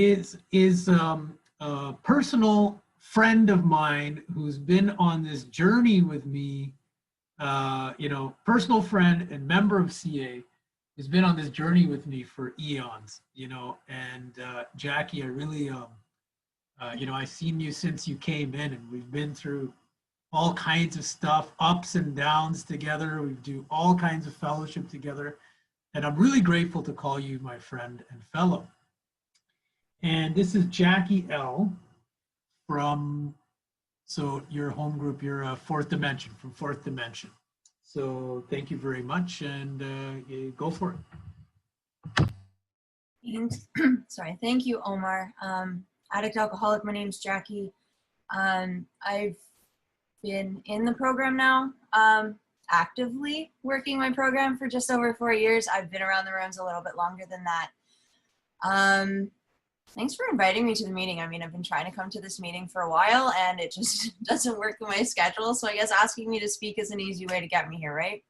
is a personal friend of mine who's been on this journey with me, you know, personal friend and member of CA, who's been on this journey with me for eons, you know. And Jackie, I really, you know, I've seen you since you came in, and we've been through all kinds of stuff, ups and downs together. We do all kinds of fellowship together. And I'm really grateful to call you my friend and fellow. And this is Jackie L. from, so your home group, your Fourth Dimension, from Fourth Dimension. So thank you very much, and go for it. Thanks. Sorry, thank you, Omar. Addict Alcoholic, my name's Jackie. I've been in the program now, actively working my program for just over 4 years. I've been around the rooms a little bit longer than that. Thanks for inviting me to the meeting. I mean, I've been trying to come to this meeting for a while, and it just doesn't work in my schedule. So I guess asking me to speak is an easy way to get me here, right?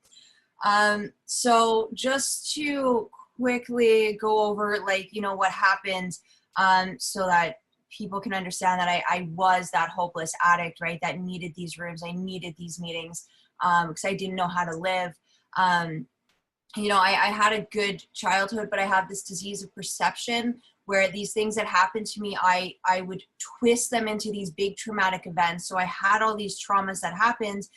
So just to quickly go over, like, you know, what happened, so that people can understand that I was that hopeless addict, right? That needed these rooms. I needed these meetings, because I didn't know how to live. You know, I had a good childhood, but I have this disease of perception where these things that happened to me, I would twist them into these big traumatic events. So I had all these traumas that happened.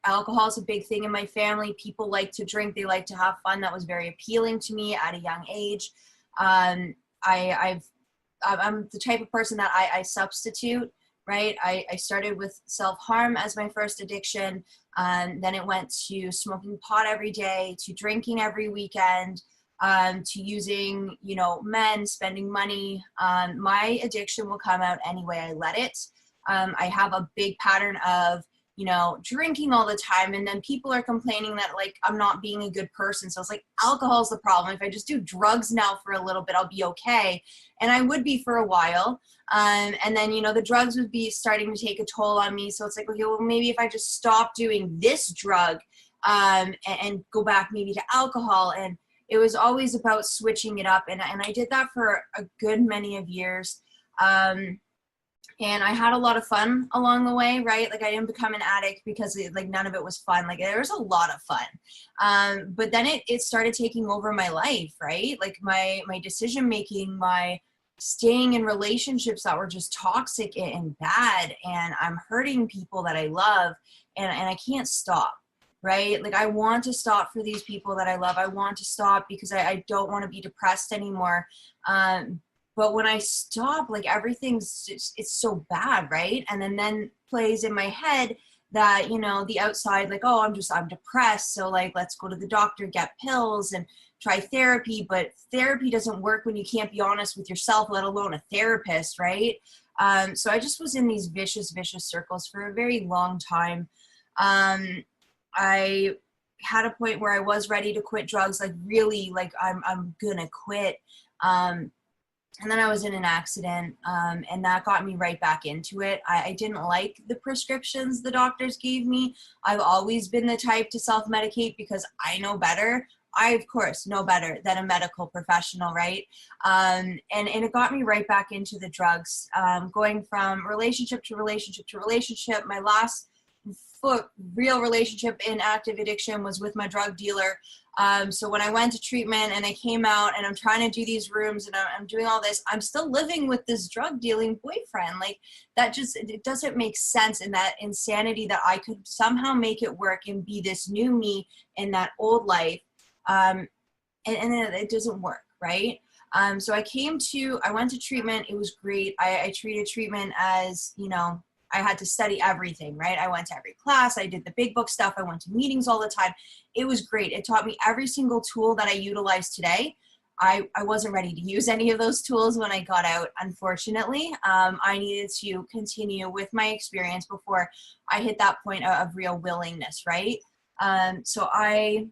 Alcohol is a big thing in my family. People like to drink. They like to have fun. That was very appealing to me at a young age. I'm the type of person that I substitute, right? I started with self-harm as my first addiction. Then it went to smoking pot every day, to drinking every weekend, to using, you know, men, spending money. My addiction will come out any way I let it. I have a big pattern of, you know, drinking all the time, and then people are complaining that, like, I'm not being a good person. So it's like, alcohol's the problem. If I just do drugs now for a little bit, I'll be okay. And I would be for a while. And then, you know, the drugs would be starting to take a toll on me. So it's like, okay, well, maybe if I just stop doing this drug, and go back maybe to alcohol. And it was always about switching it up. And I did that for a good many of years. And I had a lot of fun along the way, right? Like, I didn't become an addict because like none of it was fun. Like, there was a lot of fun. But then it started taking over my life, right? Like my decision-making, my staying in relationships that were just toxic and bad. And I'm hurting people that I love, and I can't stop, right? Like, I want to stop for these people that I love. I want to stop because I don't want to be depressed anymore. But when I stop, like, everything's just, it's so bad, right? And then plays in my head that, you know, the outside, like, oh, I'm depressed. So, like, let's go to the doctor, get pills and try therapy. But therapy doesn't work when you can't be honest with yourself, let alone a therapist, right? So I just was in these vicious circles for a very long time. I had a point where I was ready to quit drugs, like, really, like, I'm gonna quit. And then I was in an accident, and that got me right back into it. I didn't like the prescriptions the doctors gave me. I've always been the type to self-medicate because I know better. I, of course, know better than a medical professional, right? And it got me right back into the drugs, going from relationship to relationship to relationship. My last real relationship in active addiction was with my drug dealer. So when I went to treatment and I came out and I'm trying to do these rooms and I'm doing all this, I'm still living with this drug dealing boyfriend. Like, that just, it doesn't make sense in that insanity that I could somehow make it work and be this new me in that old life. And it doesn't work, right? So I went to treatment. It was great. I treated treatment as, you know, I had to study everything, right? I went to every class. I did the big book stuff. I went to meetings all the time. It was great. It taught me every single tool that I utilize today. I wasn't ready to use any of those tools when I got out, unfortunately. I needed to continue with my experience before I hit that point of real willingness, right? So I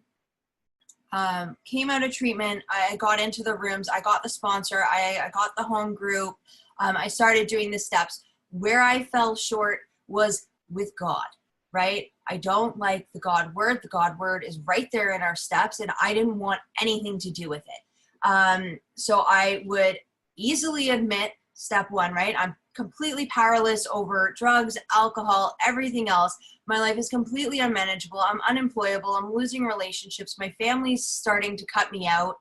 came out of treatment. I got into the rooms. I got the sponsor. I got the home group. I started doing the steps. Where I fell short was with God, right? I don't like the God word. The God word is right there in our steps, and I didn't want anything to do with it. So I would easily admit step one, right? I'm completely powerless over drugs, alcohol, everything else. My life is completely unmanageable. I'm unemployable. I'm losing relationships. My family's starting to cut me out.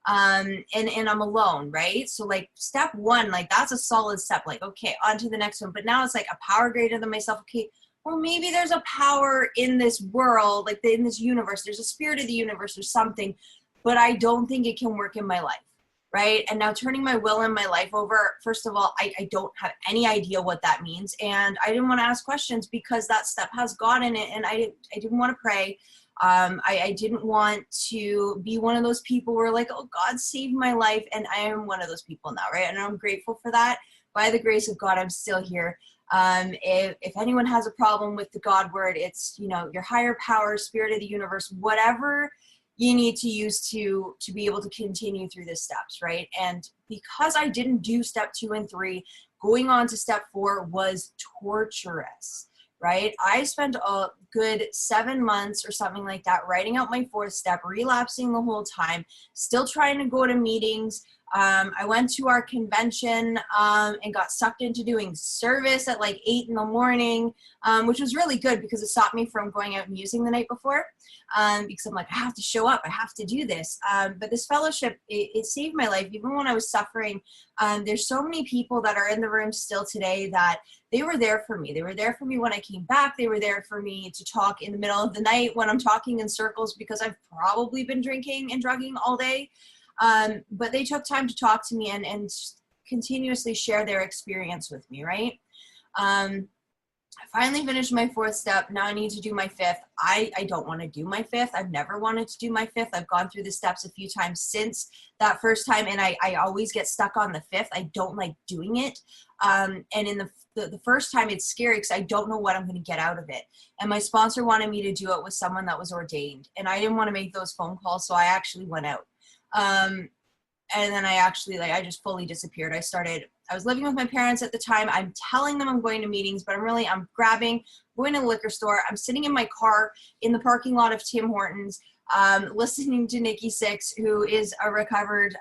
And I'm alone, right? So like step one, like that's a solid step. Like, okay, on to the next one. But now it's like a power greater than myself. Okay, well, maybe there's a power in this world, like in this universe. There's a spirit of the universe or something, but I don't think it can work in my life. Right. And now turning my will and my life over, first of all, I don't have any idea what that means. And I didn't want to ask questions because that step has God in it. And I didn't want to pray. I didn't want to be one of those people where like, oh, God saved my life. And I am one of those people now. Right. And I'm grateful for that. By the grace of God, I'm still here. If anyone has a problem with the God word, it's, you know, your higher power, spirit of the universe, whatever you need to use to be able to continue through the steps, right? And because I didn't do step 2 and 3, going on to step 4 was torturous, right? I spent a good 7 months or something like that writing out my 4th step, relapsing the whole time, still trying to go to meetings. I went to our convention and got sucked into doing service at like 8 in the morning, which was really good because it stopped me from going out and using the night before. Because I'm like, I have to show up, I have to do this. But this fellowship, it saved my life. Even when I was suffering, there's so many people that are in the room still today that they were there for me. They were there for me when I came back. They were there for me to talk in the middle of the night when I'm talking in circles because I've probably been drinking and drugging all day. But they took time to talk to me and continuously share their experience with me, right? I finally finished my 4th step. Now I need to do my 5th. I don't want to do my 5th. I've never wanted to do my 5th. I've gone through the steps a few times since that first time, and I always get stuck on the 5th. I don't like doing it. And in the first time, it's scary because I don't know what I'm going to get out of it. And my sponsor wanted me to do it with someone that was ordained, and I didn't want to make those phone calls, so I actually went out. And then I just fully disappeared. I was living with my parents at the time. I'm telling them I'm going to meetings, but I'm going to the liquor store. I'm sitting in my car in the parking lot of Tim Hortons, listening to Nikki Six, who is a recovered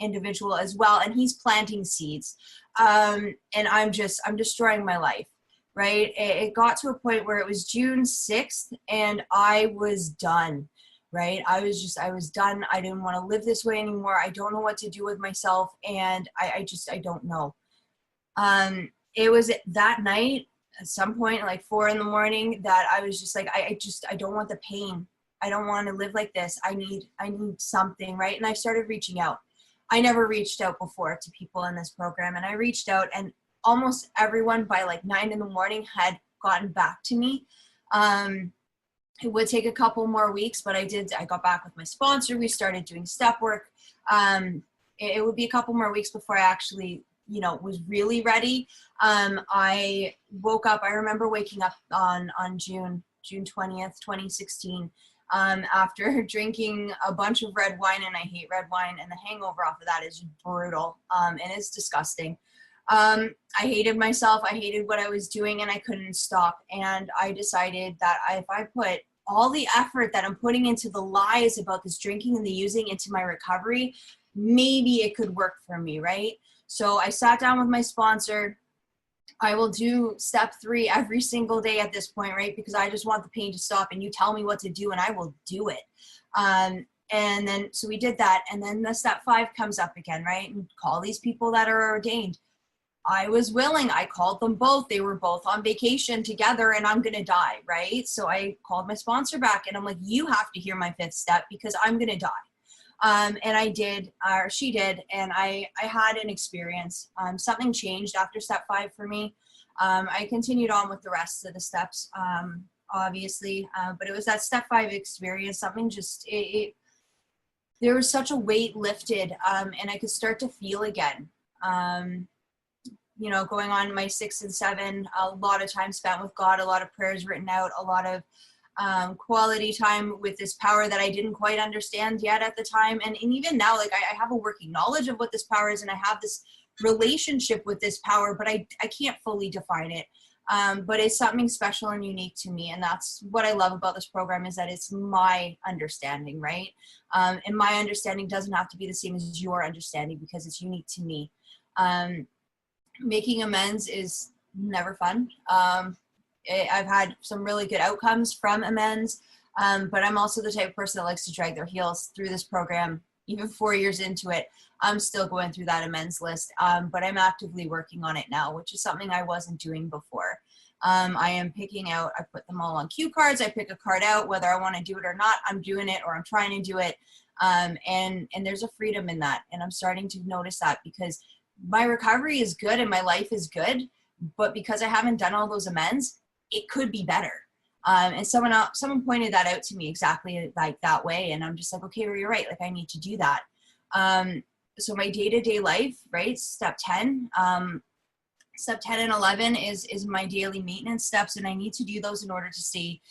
individual as well. And he's planting seeds. And I'm destroying my life, right? It got to a point where it was June 6th and I was done. Right? I was done. I didn't want to live this way anymore. I don't know what to do with myself. And I don't know. It was that night at some point, like 4 a.m, that I was just like, I don't want the pain. I don't want to live like this. I need something. Right. And I started reaching out. I never reached out before to people in this program. And I reached out and almost everyone by like 9 a.m. had gotten back to me. It would take a couple more weeks, but I got back with my sponsor. We started doing step work. It would be a couple more weeks before I actually, was really ready. I woke up, I remember waking up on June 20th, 2016, after drinking a bunch of red wine, and I hate red wine, and the hangover off of that is brutal, and it's disgusting. I hated myself. I hated what I was doing, and I couldn't stop. And I decided that if I put all the effort that I'm putting into the lies about this drinking and the using into my recovery, maybe it could work for me, right? So I sat down with my sponsor. I will do step 3 every single day at this point, right? Because I just want the pain to stop, and you tell me what to do and I will do it. And then, so we did that. And then the step 5 comes up again, right? And call these people that are ordained. I was willing. I called them both. They were both on vacation together, and I'm going to die, right? So I called my sponsor back, and I'm like, you have to hear my 5th step because I'm going to die. And I did, or she did, and I had an experience. Something changed after step 5 for me. I continued on with the rest of the steps, obviously, but it was that step 5 experience. Something just, there was such a weight lifted, and I could start to feel again. Going on my 6 and 7, a lot of time spent with God, a lot of prayers written out, a lot of quality time with this power that I didn't quite understand yet at the time. And even now, like I have a working knowledge of what this power is, and I have this relationship with this power, but I can't fully define it. but it's something special and unique to me. And that's what I love about this program, is that it's my understanding, right? And my understanding doesn't have to be the same as your understanding because it's unique to me. Making amends is never fun. I've had some really good outcomes from amends, but I'm also the type of person that likes to drag their heels through this program. Even 4 years into it, I'm still going through that amends list, but I'm actively working on it now, which is something I wasn't doing before. I am picking out, I put them all on cue cards. I pick a card out, whether I want to do it or not, I'm doing it or I'm trying to do it. And there's a freedom in that. And I'm starting to notice that because my recovery is good and my life is good, but because I haven't done all those amends, it could be better. And someone pointed that out to me exactly like that way. And I'm just like, okay, well, you're right. Like I need to do that. So my day-to-day life, right? Step 10 and 11 is my daily maintenance steps. And I need to do those in order to stay,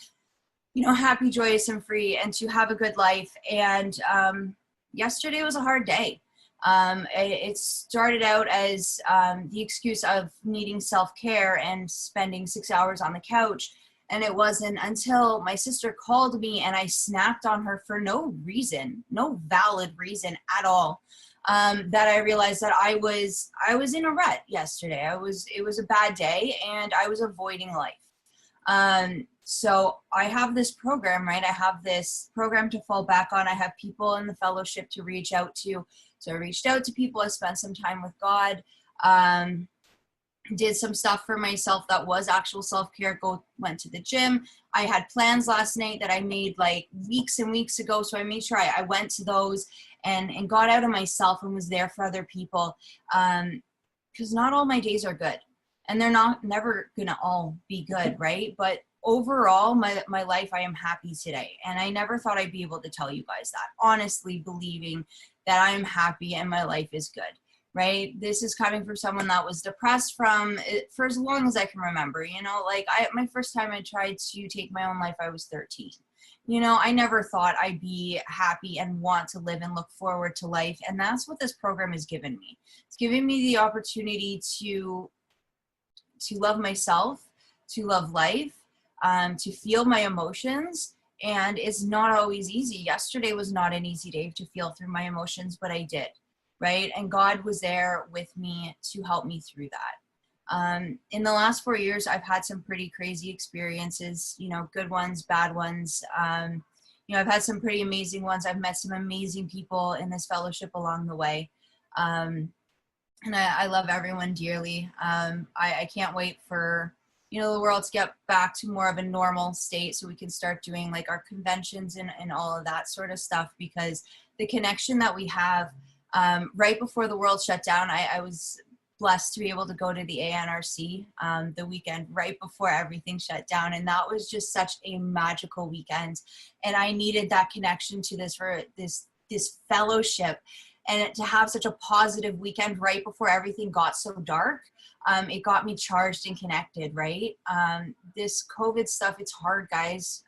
happy, joyous, and free, and to have a good life. And yesterday was a hard day. It started out as the excuse of needing self-care and spending 6 hours on the couch. And it wasn't until my sister called me and I snapped on her for no reason, no valid reason at all, that I realized that I was in a rut yesterday. It was a bad day and I was avoiding life. So I have this program, right? I have this program to fall back on. I have people in the fellowship to reach out to. So I reached out to people. I spent some time with God. Did some stuff for myself that was actual self-care, went to the gym. I had plans last night that I made like weeks and weeks ago. So I made sure I went to those and got out of myself and was there for other people. Because not all my days are good and they're never gonna all be good, right? But overall, my life, I am happy today. And I never thought I'd be able to tell you guys that, honestly believing that I am happy and my life is good. Right? This is coming from someone that was depressed for as long as I can remember, my first time I tried to take my own life, I was 13. I never thought I'd be happy and want to live and look forward to life. And that's what this program has given me. It's giving me the opportunity to love myself, to love life, to feel my emotions. And it's not always easy. Yesterday was not an easy day to feel through my emotions, but I did. Right? And God was there with me to help me through that. In the last 4 years, I've had some pretty crazy experiences, good ones, bad ones. I've had some pretty amazing ones. I've met some amazing people in this fellowship along the way. And I love everyone dearly. I can't wait for, the world to get back to more of a normal state so we can start doing like our conventions and all of that sort of stuff, because the connection that we have, right before the world shut down, I was blessed to be able to go to the ANRC the weekend right before everything shut down. And that was just such a magical weekend. And I needed that connection to this fellowship, and to have such a positive weekend right before everything got so dark. It got me charged and connected, right? This COVID stuff, it's hard, guys.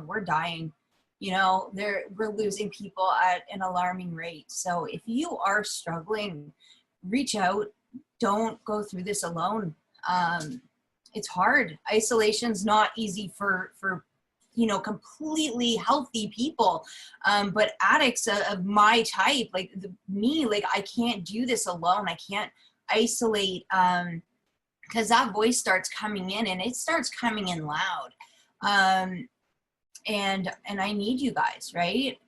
We're dying. We're losing people at an alarming rate. So if you are struggling, reach out. Don't go through this alone. It's hard. Isolation's not easy for completely healthy people. But addicts of my type, like me, I can't do this alone. I can't isolate because that voice starts coming in, and it starts coming in loud. And I need you guys, right?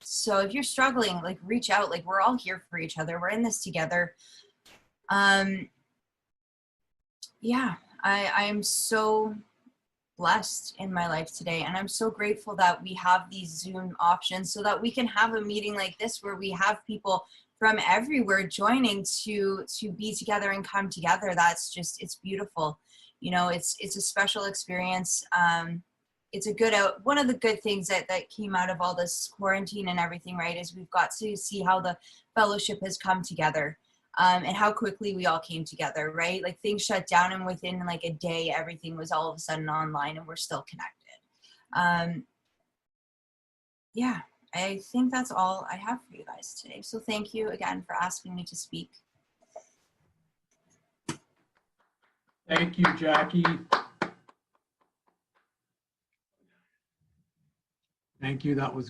So if you're struggling, reach out. We're all here for each other. We're in this together. Yeah, I am so blessed in my life today, and I'm so grateful that we have these Zoom options so that we can have a meeting like this where we have people from everywhere joining to be together and come together. That's just, it's beautiful. It's a special experience. It's one of the good things that came out of all this quarantine and everything, right, is we've got to see how the fellowship has come together, and how quickly we all came together, right? Things shut down, and within a day, everything was all of a sudden online, and we're still connected. Yeah, I think that's all I have for you guys today. So thank you again for asking me to speak. Thank you, Jackie. Thank you. That was